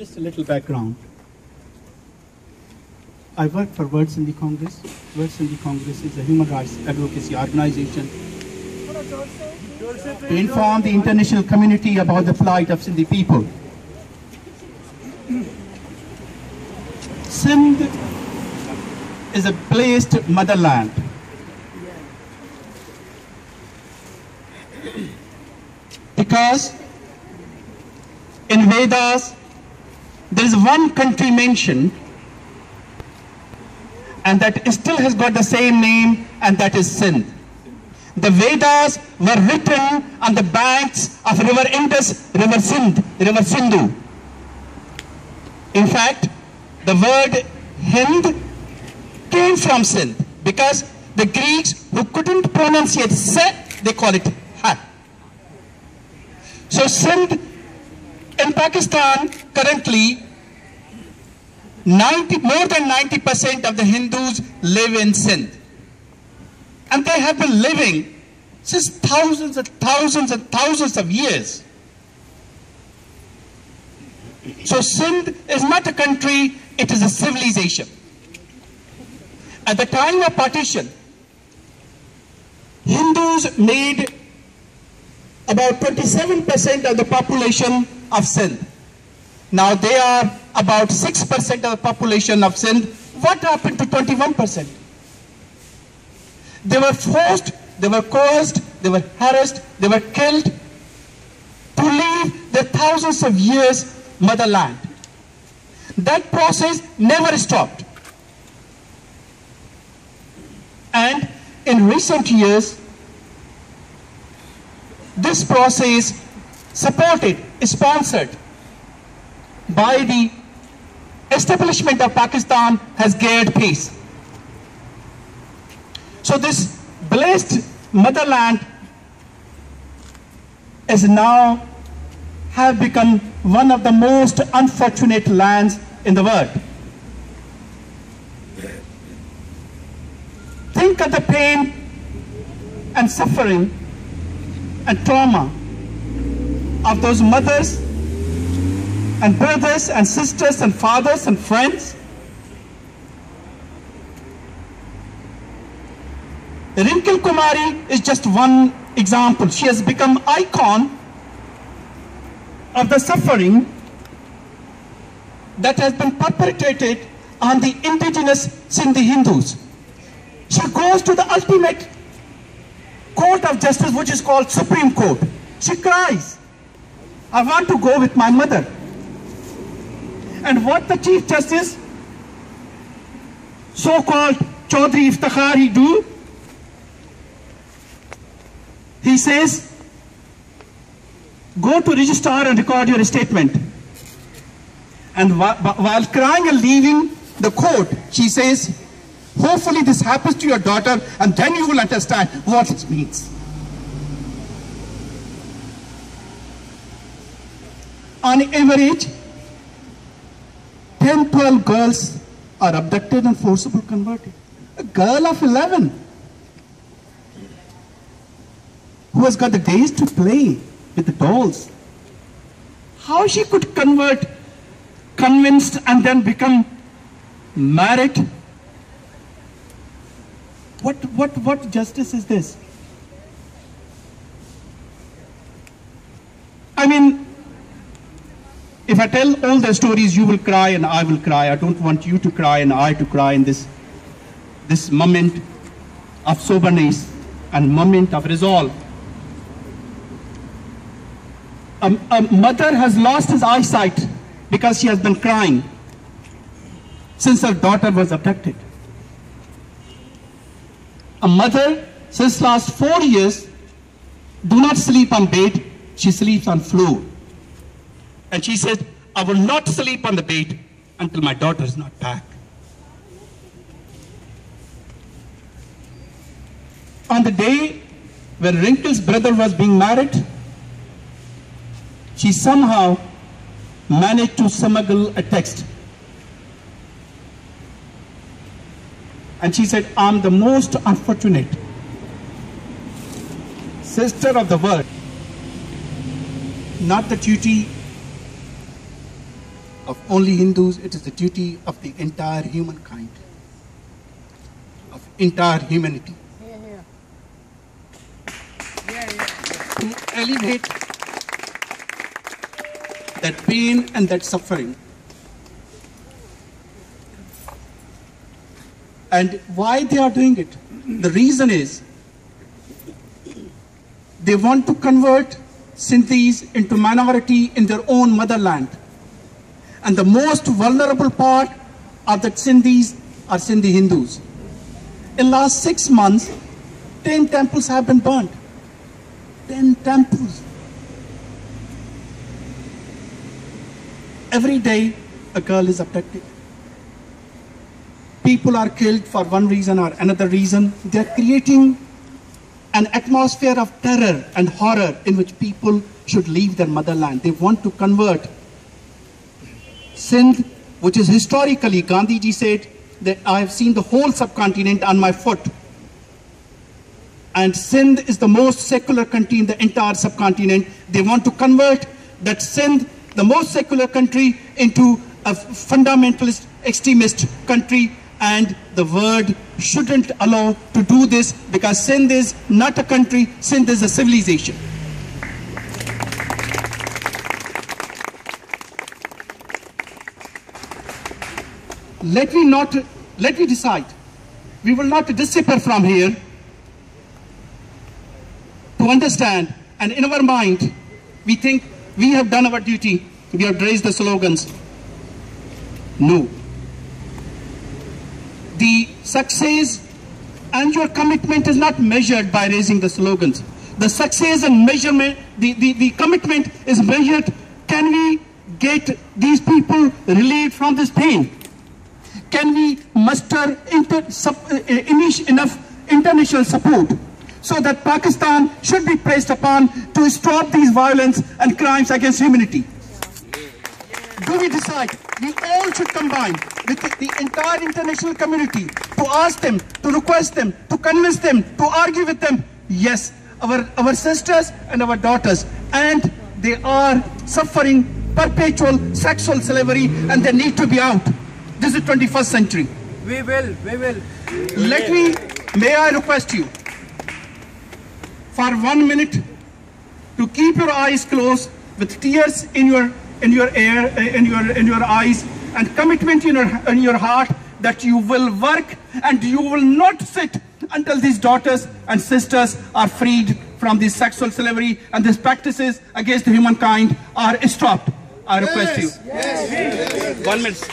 Just a little background. I work for World Sindhi Congress. World Sindhi Congress is a human rights advocacy organization to inform the international community about the plight of Sindhi people. Sindh is a blessed motherland. Because in Vedas, there is one country mentioned, and that still has got the same name, and that is Sindh. The Vedas were written on the banks of river Indus, river Sindhu. In fact, the word Hind came from Sindh, because the Greeks who couldn't pronunciate se, they call it ha. So Sindh in Pakistan currently, more than 90% of the Hindus live in Sindh. And they have been living since thousands and thousands and thousands of years. So Sindh is not a country, it is a civilization. At the time of partition, Hindus made about 27% of the population of Sindh. Now they are about 6% of the population of Sindh. What happened to 21%? They were forced, they were coerced, they were harassed, they were killed to leave their thousands of years motherland. That process never stopped. And in recent years, this process supported, sponsored by the establishment of Pakistan has gained peace. So this blessed motherland is now have become one of the most unfortunate lands in the world. Think of the pain and suffering and trauma of those mothers and brothers and sisters and fathers and friends. Rinkil Kumari is just one example. She has become icon of the suffering that has been perpetrated on the indigenous Sindhi Hindus. She goes to the ultimate court of justice, which is called Supreme Court. She cries, I want to go with my mother. And what the Chief Justice, so-called Chaudhry Iftikhar, he do? He says, go to registrar and record your statement. And while crying and leaving the court, she says, hopefully this happens to your daughter, and then you will understand what it means. On average, 10-12 girls are abducted and forcibly converted. A girl of 11 who has got the days to play with the dolls. How she could convert, convinced, and then become married? What justice is this? I mean, if I tell all the stories, you will cry and I will cry. I don't want you to cry and I to cry in this moment of soberness and moment of resolve. A mother has lost his eyesight because she has been crying since her daughter was abducted. A mother, since last 4 years, do not sleep on bed, she sleeps on floor. And she said, I will not sleep on the bed until my daughter is not back. On the day when Rinkil's brother was being married, she somehow managed to smuggle a text. And she said, I'm the most unfortunate sister of the world. Not the duty of only Hindus, it is the duty of the entire humankind, of entire humanity, to alleviate that pain and that suffering. And why they are doing it? The reason is they want to convert Sindhis into minority in their own motherland. And the most vulnerable part of the Sindhis are Sindhi Hindus. In last 6 months, 10 temples have been burned. 10 temples. Every day, a girl is abducted. People are killed for one reason or another reason. They're creating an atmosphere of terror and horror in which people should leave their motherland. They want to convert Sindh, which is historically, Gandhiji said that I have seen the whole subcontinent on my foot. And Sindh is the most secular country in the entire subcontinent. They want to convert that Sindh, the most secular country, into a fundamentalist, extremist country. And the world shouldn't allow to do this, because Sindh is not a country, Sindh is a civilization. Let me decide. We will not disappear from here to understand, and in our mind, we think we have done our duty, we have raised the slogans. No. The success and your commitment is not measured by raising the slogans. The success and measurement, the commitment is measured, can we get these people relieved from this pain? Can we muster enough international support so that Pakistan should be pressed upon to stop these violence and crimes against humanity? Do we decide we all should combine with the entire international community to ask them, to request them, to convince them, to argue with them? Yes, our sisters and our daughters, and they are suffering perpetual sexual slavery, and they need to be out. This is 21st century. We will. May I request you for 1 minute to keep your eyes closed with tears in your eyes and commitment in your heart that you will work and you will not sit until these daughters and sisters are freed from this sexual slavery and these practices against humankind are stopped. I request you. 1 minute.